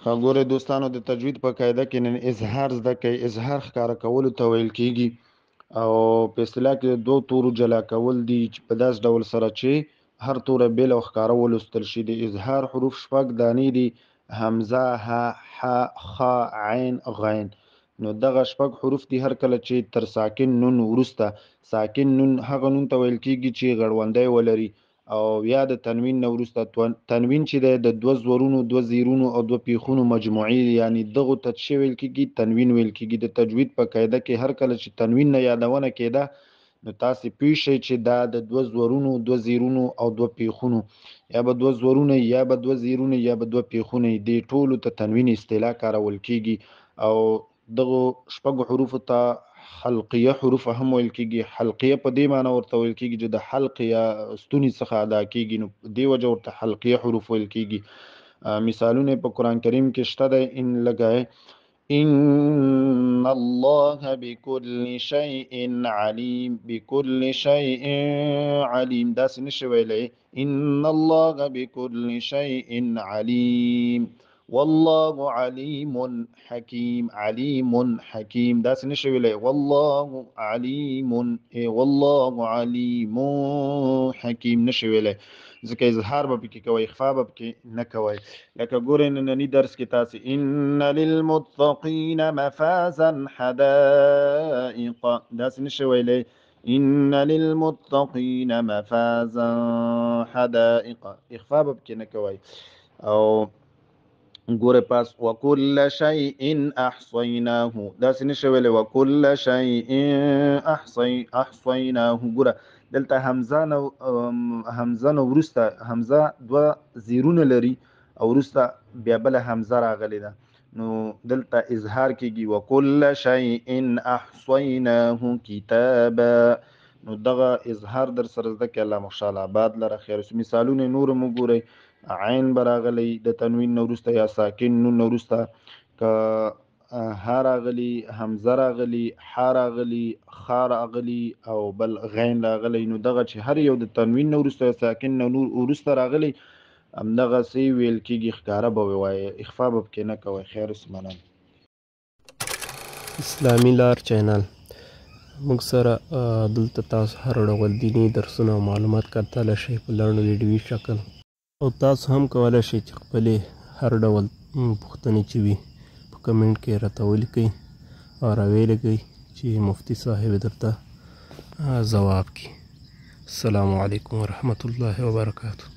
ګوره دوستانو د تجوید په قاعده کې نن اظهار زده کوي. اظهار ښکاره کولو ته ویل کیږي او په اصطلاح کې د دوو تورو جلا کول دي چې په داس ډول سره چې هر توره بیل او ښکاره ولوستل شي. د اظهار حروف شپږ دانې دي: همزه، ح، ح، خ، عین، غین. نو دغه شپږ حروف دي. هر کله چې تر ساکن نون وروسته، ساکن نون هغه نون ته ویل کیږي چې غړوندی ولري، او یا د تنوین نه وروسته تنوین چې دی د دوه زورونو، دوه زیرونو او دوه پیښونو مجموعي، یعنی دغو ته څه ویل کیږي؟ تنوین ویل کیږي. د تجوید په قاعده کې هر کله چې تنوین نه یادونه کېده نو تاسې پوه شئ چې دا د دوه زورونو، دوه زیرونو او دوه پیښونو، یا به دوه زورونه یا به دوه زیرونه یا به دوه پیښونه، دې ټولو ته تنوین اصطلاح کارول کیږي. او دغو شپږو حروفو ته حلقیه حروف هم ویل کیږي. حلقیه په دې معنی ورته ویل کیږي چې د حلق یا ستوني څخه ادا کیږي، نو دې وجه ورته حلقیه حروف ویل کیږي. مثالونه په قرآن کریم کې شته دی. ان لګای ان الله بكل شيء عليم، بكل شيء عليم، داسې نشي ویلی ان الله بكل شيء عليم، والله عليم حكيم. عليم حكيم داسې نشي ویلی والله عليم، والله عليم حكيم نشي ویلی، ځکه اظهار به پکې کوئ، اخفا به پکې نه کوئ. لکه ګورئ ننني درس کې تاسې ان للمتقین مفازا حدائق، داسې نشي ویلی ان للمتقین مفازا حدائق، اخفا به پکې نه کوئ. او ګوره پاس وکل شیء احصیناه، داسې نشي ویلی وکل شیء احصیناه. ګوره دلته همزه نه وروسته، همزه دوه زیرونه لري او وروسته بیا بله همزه راغلی ده، نو دلته اظهار کیږي وکل شیء احصیناه کتابا. نو دغه اظهار در سره زده کړئ. الله مخشال آباد لره خیر. مثالونه نور مو ګورئ. عین براغلی د تنوین نه وروسته یا ساکن نون نه وروسته، که ها راغلی، همزه راغلی، ح راغلی، خ راغلی او بل غین راغلی، نو دغه چې هر یو د تنوین نه وروسته یا ساکن نه وروسته راغلی همدغسې ویل کېږي، ښکاره به ووایئ، اخفا به پکې نه کوئ. خیر مننه. اسلامي لار چینل موږ سره دلته تاسو هر ډول دیني درسونه او معلومات کتلی شئ په لنډ ویډیوي شکل، او تاسو هم کولی شئ چې خپلې هر ډول پوښتنې چې وي په کمنټ کې راته ولیکئ او راویې لږئ چې مفتي صاحب درته ځواب کړي. السلام علیکم ورحمة الله وبرکاته.